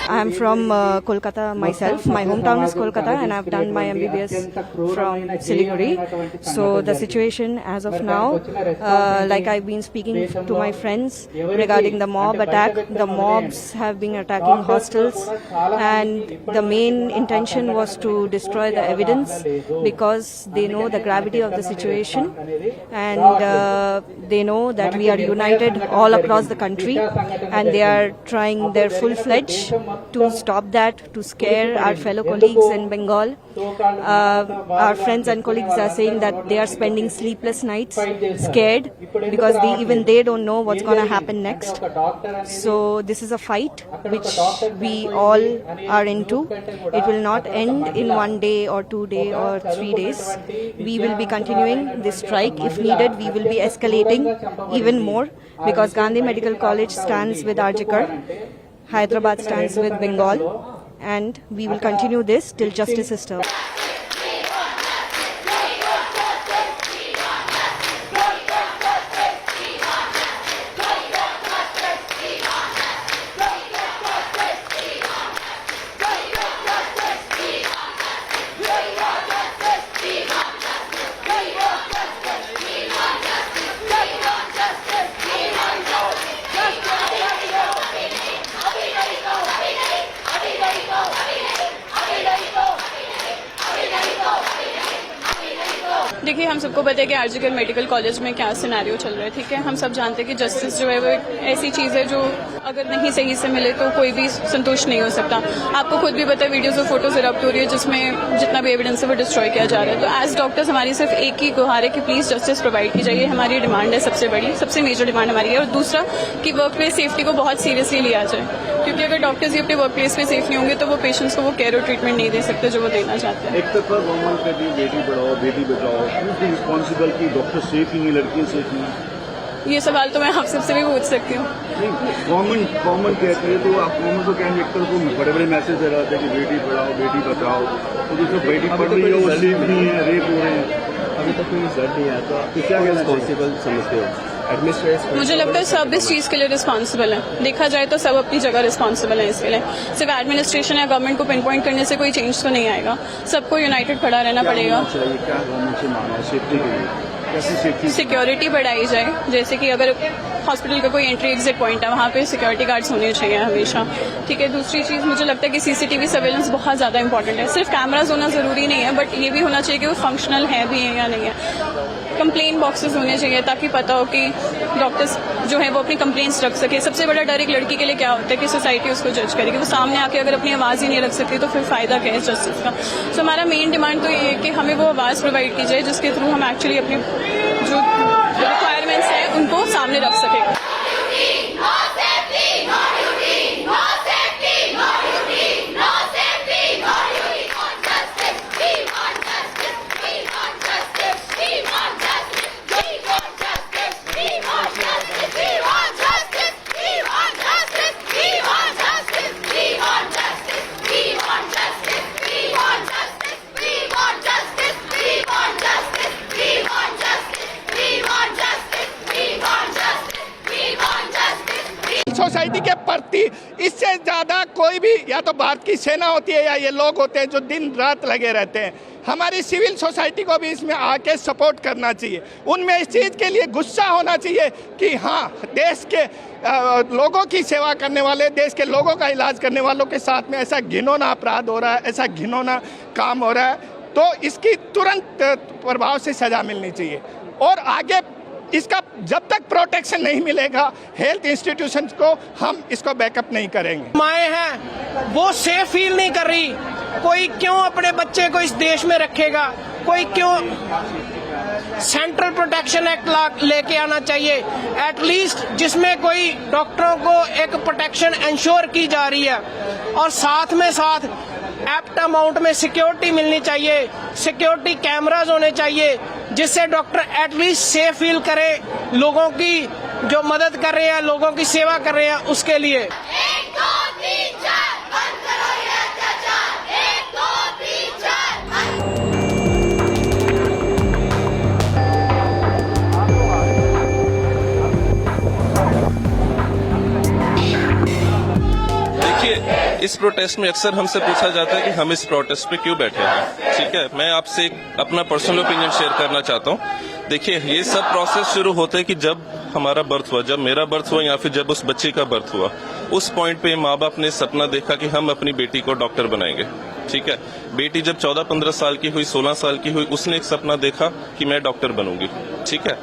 I am from Kolkata myself. My hometown is Kolkata and I have done my MBBS from Siliguri. So the situation as of now, like I've been speaking to my friends regarding the mob attack, the mobs have been attacking hostels and the main intention was to destroy the evidence because they know the gravity of the situation and they know that we are united all across the country and they are trying their full-fledged to stop that, to scare our fellow colleagues in Bengal. Our friends and colleagues are saying that they are spending sleepless nights scared because even they don't know what's going to happen next. So this is a fight which we all are into. It will not end in 1 day or 2 days or 3 days. We will be continuing this strike. If needed, we will be escalating even more because Gandhi Medical College stands with Arjikar, Hyderabad stands with Bengal, and we will continue this till justice is served. देखिए, हम सबको पता है कि RG Kar medical college में क्या scenario चल रहा है, ठीक है। हम सब जानते हैं कि जस्टिस जो है वो एक ऐसी चीज़ है जो अगर नहीं सही से मिले तो कोई भी संतुष्ट नहीं हो सकता। आपको खुद भी पता है वीडियोज़ और फोटोज इरप्ट हो रही है जिसमें जितना भी एविडेंस है वो डिस्ट्रॉय किया जा रहा है। तो एज डॉक्टर्स हमारी सिर्फ एक ही गुहार है कि प्लीज़ जस्टिस प्रोवाइड की जाइए। हमारी डिमांड है सबसे बड़ी, सबसे मेजर डिमांड हमारी है। और दूसरा कि वर्क प्लेस सेफ्टी को बहुत सीरियसली लिया जाए, क्योंकि अगर डॉक्टर्स ही अपने वर्क प्लेस पे सेफ नहीं होंगे तो वो पेशेंट्स को वो केयर और ट्रीटमेंट नहीं दे सकते जो वो देना चाहते हैं। एक तरफा गवर्नमेंट कहती है बेटी पढ़ाओ बेटी बचाओ, रिस्पॉन्सिबल की डॉक्टर सेफ नहीं है, लड़कियां सेफ नहीं है। ये सवाल तो मैं आप सबसे भी पूछ सकती हूँ। गवर्नमेंट कहती है तो आप गवर्नमेंट को कहेंगे एक तरफ को बड़े बड़े मैसेज दे रहे थे कि बेटी पढ़ाओ बेटी बचाओ, तो जो बेटी पढ़ रही है वो सेफ नहीं है, रेप हो रहे हैं। अभी तक कोई रिजल्ट नहीं आया, तो आप क्या रिस्पॉन्सिबल समझते हो? मुझे लगता है सब इस चीज़ के लिए रिस्पॉन्सिबल है। देखा जाए तो सब अपनी जगह रिस्पॉन्सिबल है इसके लिए। सिर्फ एडमिनिस्ट्रेशन या गवर्नमेंट को पिन पॉइंट करने से कोई चेंज तो नहीं आएगा। सबको यूनाइटेड खड़ा रहना पड़ेगा। क्या गवर्नमेंट से मांगना है सेफ्टी के लिए? सिक्योरिटी बढ़ाई जाए, जैसे कि अगर हॉस्पिटल का कोई एंट्री एग्जिट पॉइंट है वहाँ पे सिक्योरिटी गार्ड्स होने चाहिए हमेशा, ठीक है। दूसरी चीज़ मुझे लगता है कि सीसीटीवी सर्वेलेंस बहुत ज़्यादा इंपॉर्टेंट है। सिर्फ कैमराज होना ज़रूरी नहीं है, बट ये भी होना चाहिए कि वो फंक्शनल है भी है या नहीं है। कंप्लेन बॉक्सेस होने चाहिए ताकि पता हो कि डॉक्टर्स जो है वो अपनी कंप्लेंट्स रख सके। सबसे बड़ा डर एक लड़की के लिए क्या होता है कि सोसाइटी उसको जज करेगी। वो सामने आके अगर अपनी आवाज़ ही नहीं रख सकती तो फिर फ़ायदा क्या है जस्टिस का। सो हमारा मेन डिमांड तो ये है कि हमें वो आवाज़ प्रोवाइड की जाए जिसके थ्रू हम एक्चुअली अपनी जो रिक्वायरमेंट्स हैं उनको सामने रख सकें। सोसाइटी के प्रति इससे ज़्यादा कोई भी या तो भारत की सेना होती है या ये लोग होते हैं जो दिन रात लगे रहते हैं। हमारी सिविल सोसाइटी को भी इसमें आके सपोर्ट करना चाहिए। उनमें इस चीज़ के लिए गुस्सा होना चाहिए कि हाँ, देश के लोगों की सेवा करने वाले, देश के लोगों का इलाज करने वालों के साथ में ऐसा घिनौना अपराध हो रहा है, ऐसा घिनौना काम हो रहा है, तो इसकी तुरंत प्रभाव से सज़ा मिलनी चाहिए। और आगे इसका जब तक प्रोटेक्शन नहीं मिलेगा हेल्थ इंस्टीट्यूशंस को, हम इसको बैकअप नहीं करेंगे। माएँ हैं वो सेफ फील नहीं कर रही। कोई क्यों अपने बच्चे को इस देश में रखेगा? कोई क्यों? सेंट्रल प्रोटेक्शन एक्ट लेके आना चाहिए एटलीस्ट, जिसमें कोई डॉक्टरों को एक प्रोटेक्शन इंश्योर की जा रही है और साथ में साथ एप्ट अमाउंट में सिक्योरिटी मिलनी चाहिए। सिक्योरिटी कैमराज होने चाहिए जिससे डॉक्टर एटलीस्ट सेफ फील करे, लोगों की जो मदद कर रहे हैं, लोगों की सेवा कर रहे हैं उसके लिए। 1 2 3 4 बंद करो ये अत्याचार। 1 2 3 4 इस प्रोटेस्ट में अक्सर हमसे पूछा जाता है कि हम इस प्रोटेस्ट पे क्यों बैठे हैं। ठीक है, मैं आपसे एक अपना पर्सनल ओपिनियन शेयर करना चाहता हूँ। देखिए, ये सब प्रोसेस शुरू होता है कि जब हमारा बर्थ हुआ, जब मेरा बर्थ हुआ या फिर जब उस बच्चे का बर्थ हुआ, उस पॉइंट पे माँ बाप ने सपना देखा कि हम अपनी बेटी को डॉक्टर बनाएंगे। ठीक है, बेटी जब 14-15 साल की हुई, 16 साल की हुई, उसने एक सपना देखा कि मैं डॉक्टर बनूंगी। ठीक है,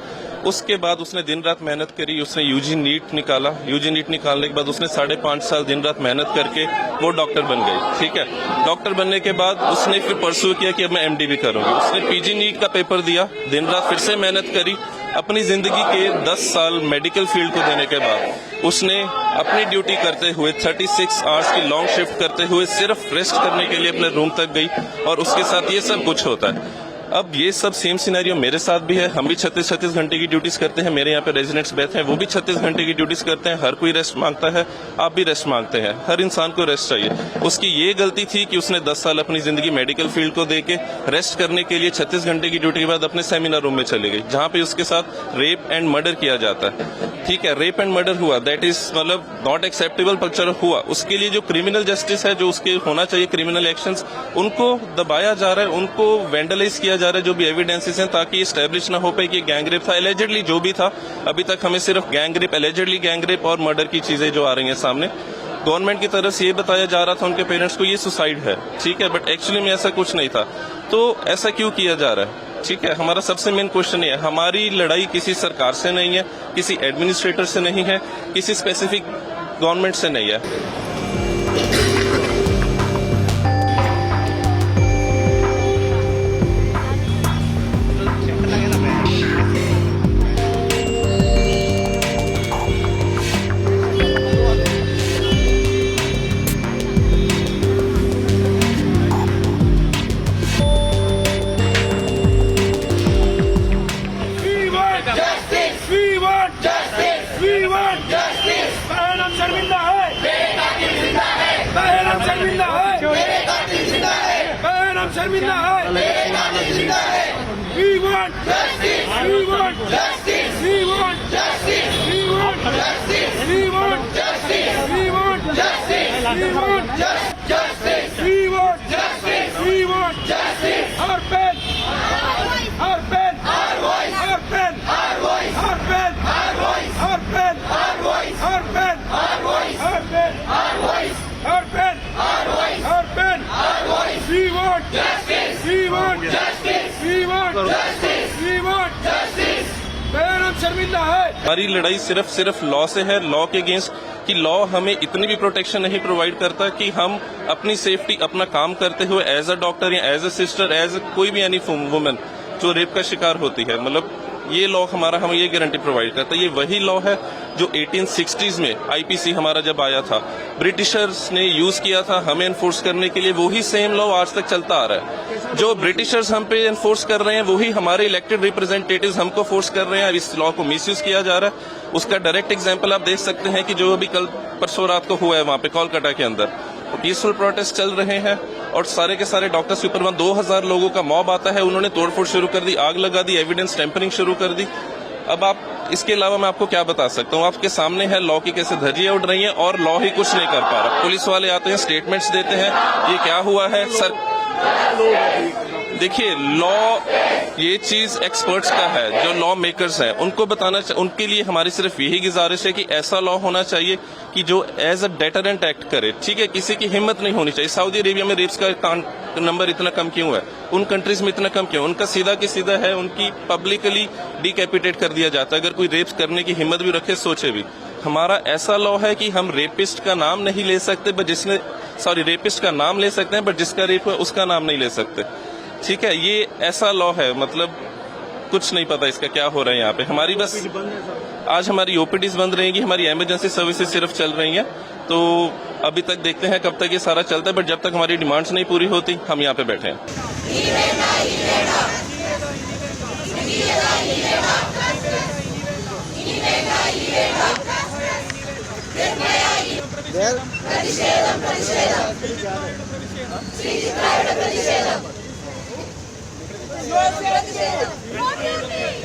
उसके बाद उसने दिन रात मेहनत करी, उसने यूजी नीट निकाला। यूजी नीट निकालने के बाद उसने 5.5 साल दिन रात मेहनत करके वो डॉक्टर बन गई। ठीक है, डॉक्टर बनने के बाद उसने फिर परस्यू किया कि अब मैं एमडी भी करूंगी। उसने पीजी नीट का पेपर दिया, दिन रात फिर से मेहनत करी। अपनी जिंदगी के 10 साल मेडिकल फील्ड को देने के बाद उसने अपनी ड्यूटी करते हुए 36 आवर्स की लॉन्ग शिफ्ट करते हुए सिर्फ रेस्ट करने के लिए अपने रूम तक गई, और उसके साथ ये सब कुछ होता है। अब ये सब सेम सिनेरियो मेरे साथ भी है। हम भी 36 घंटे की ड्यूटीज करते हैं। मेरे यहाँ पे रेजिडेंट्स बैठे हैं, वो भी 36 घंटे की ड्यूटीज करते हैं। हर कोई रेस्ट मांगता है, आप भी रेस्ट मांगते हैं। हर इंसान को रेस्ट चाहिए। उसकी ये गलती थी कि उसने 10 साल अपनी जिंदगी मेडिकल फील्ड को देके रेस्ट करने के लिए 36 घंटे की ड्यूटी के बाद अपने सेमिनार रूम में चली गई, जहाँ पे उसके साथ रेप एंड मर्डर किया जाता है। ठीक है, रेप एंड मर्डर हुआ, दैट इज मतलब नॉट एक्सेप्टेबल कल्चर हुआ। उसके लिए जो क्रिमिनल जस्टिस है, जो उसके होना चाहिए क्रिमिनल एक्शंस, उनको दबाया जा रहा है, उनको वेंडलाइज किया जा रहा है जो भी एविडेंसेस हैं, ताकि स्टैब्लिश ना हो पाए कि गैंग रेप था। एलिजिडली जो भी था, अभी तक हमें सिर्फ gang rape, allegedly gang rape और मर्डर की चीजें जो आ रही हैं सामने। गवर्नमेंट की तरफ से ये बताया जा रहा था उनके पेरेंट्स को ये सुसाइड है। ठीक है, बट एक्चुअली में ऐसा कुछ नहीं था। तो ऐसा क्यों किया जा रहा है? ठीक है, हमारा सबसे मेन क्वेश्चन ये है, हमारी लड़ाई किसी सरकार से नहीं है, किसी एडमिनिस्ट्रेटर से नहीं है, किसी स्पेसिफिक गवर्नमेंट से नहीं है। शर्मिंदा है। We want justice. We want justice. We want justice. We want justice. We want justice. We want justice. We want justice. We want justice. We want justice. Our pen. Our pen. Our voice. Our pen. Our voice. Our pen. Our voice. Our pen. Our voice. Our pen. Our voice. Our pen. Our voice. Our pen. Our voice. Our pen. Our voice. We want justice. We want justice. We want justice. We want justice. हम शर्मिंदा है। हमारी लड़ाई सिर्फ law से है, law के against, कि लॉ हमें इतनी भी प्रोटेक्शन नहीं प्रोवाइड करता कि हम अपनी सेफ्टी, अपना काम करते हुए एज अ डॉक्टर या एज अ सिस्टर, एज कोई भी एनी वुमेन जो रेप का शिकार होती है, मतलब ये लॉ हमारा हमें ये गारंटी प्रोवाइड करता है। ये वही लॉ है जो 1860s में आईपीसी हमारा जब आया था, ब्रिटिशर्स ने यूज किया था हमें एनफोर्स करने के लिए। वही सेम लॉ आज तक चलता आ रहा है। जो ब्रिटिशर्स हम पे एनफोर्स कर रहे हैं, वही हमारे इलेक्टेड रिप्रेजेंटेटिव्स हमको फोर्स कर रहे हैं। इस लॉ को मिसयूज किया जा रहा है। उसका डायरेक्ट एग्जाम्पल आप देख सकते हैं कि जो अभी कल परसों रात को हुआ है वहां पे कोलकाता के अंदर, पीसफुल प्रोटेस्ट चल रहे हैं और सारे के सारे डॉक्टर्स के ऊपर 2000 लोगों का मॉब आता है। उन्होंने तोड़फोड़ शुरू कर दी, आग लगा दी, एविडेंस टेम्परिंग शुरू कर दी। अब आप इसके अलावा मैं आपको क्या बता सकता हूँ? आपके सामने है लॉ की कैसे धज्जियां उड़ रही हैं और लॉ ही कुछ नहीं कर पा रहा। पुलिस वाले आते हैं, स्टेटमेंट्स देते हैं, ये क्या हुआ है सर। देखिए, लॉ ये चीज एक्सपर्ट्स का है, जो लॉ मेकर्स हैं उनको बताना, उनके लिए हमारी सिर्फ यही गुजारिश है कि ऐसा लॉ होना चाहिए कि जो एज अ डेटरेंट एक्ट करे। ठीक है, किसी की हिम्मत नहीं होनी चाहिए। सऊदी अरेबिया में रेप्स का नंबर इतना कम क्यों है? उन कंट्रीज में इतना कम क्यों? उनका सीधा की सीधा है, उनकी पब्लिकली डिकैपिटेट कर दिया जाता है। अगर कोई रेप्स करने की हिम्मत भी रखे, सोचे भी। हमारा ऐसा लॉ है कि हम रेपिस्ट का नाम नहीं ले सकते, बट रेपिस्ट का नाम ले सकते हैं, बट जिसका रेप हुआ उसका नाम नहीं ले सकते। ठीक है, ये ऐसा लॉ है, मतलब कुछ नहीं पता इसका क्या हो रहा है यहाँ पे। हमारी बस आज हमारी ओपीडीज बंद रहेंगी, हमारी इमरजेंसी सर्विसेज सिर्फ चल रही हैं। तो अभी तक देखते हैं कब तक ये सारा चलता है, बट जब तक हमारी डिमांड्स नहीं पूरी होती हम यहाँ पे बैठे हैं। No safety.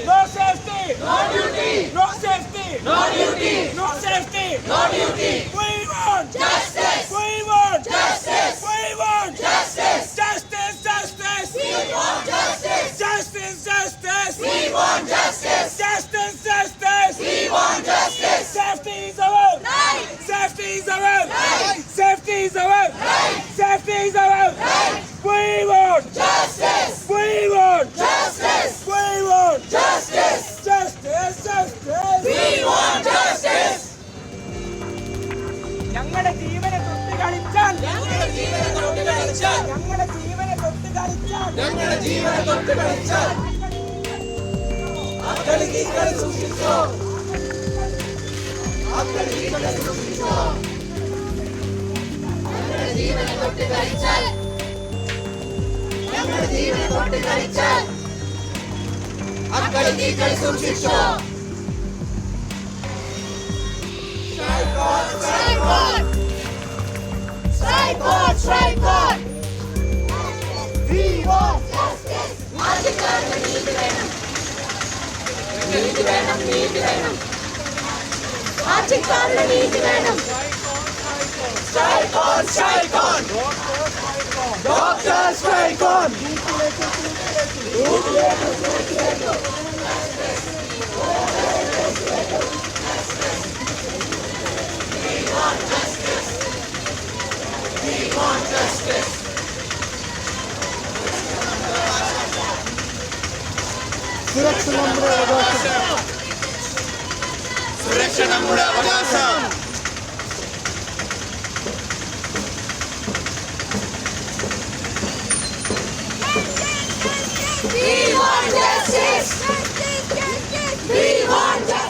No safety. No duty. No safety. No duty. No safety. No duty. We want justice. We want justice. ഞങ്ങളുടെ ജീവനെ തൊട്ട് കളിച്ചാൽ ഞങ്ങളുടെ ജീവനെ തൊട്ട് കളിച്ചാൽ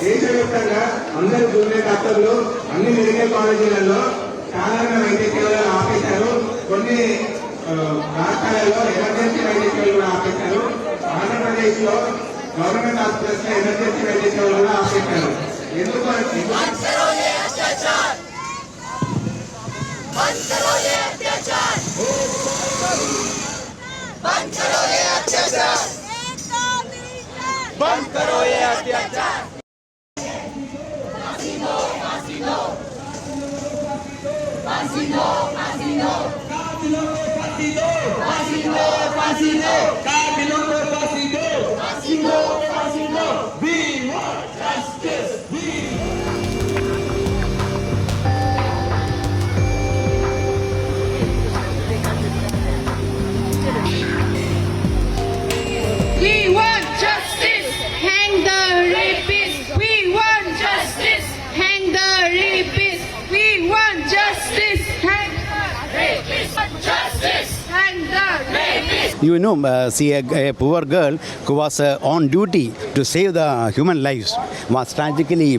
దేశవ్యాప్తంగా అందరు జూనియర్ డాక్టర్లు అన్ని మెడికల్ కాలేజీలలో సాధారణ వైద్య సేవలు ఆపేశారు. కొన్ని రాష్ట్రాలలో ఎమర్జెన్సీ వైద్య సేవలు కూడా ఆపేశారు. ఆంధ్రప్రదేశ్ లో గవర్నమెంట్ హాస్పిటల్స్ లో ఎమర్జెన్సీ వైద్య సేవలు కూడా ఆపేశారు. ఎందుకంటే We want justice, hang the rapist. We want justice, hang the rapist. We want justice, hang the rapist. Justice, hang the rapist. You know, see a poor girl who was on duty to save the human lives was tragically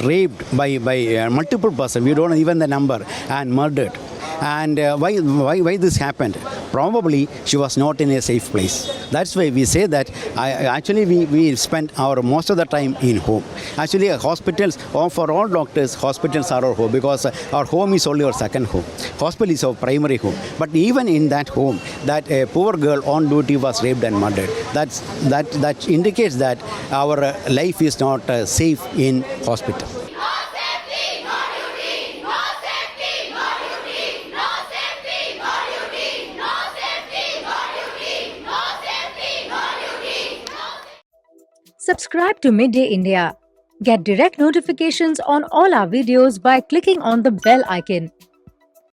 raped by multiple persons. We don't know even the number, and murdered. And why this happened? Probably she was not in a safe place. That's why we say that we spend most of the time in home. Actually, hospitals, or for all doctors, hospitals are our home, because our home is only our second home. Hospital is our primary home. But even in that home, that a poor girl on duty was raped and murdered. That indicates that our life is not safe in hospital. Subscribe to Midday India. Get direct notifications on all our videos by clicking on the bell icon.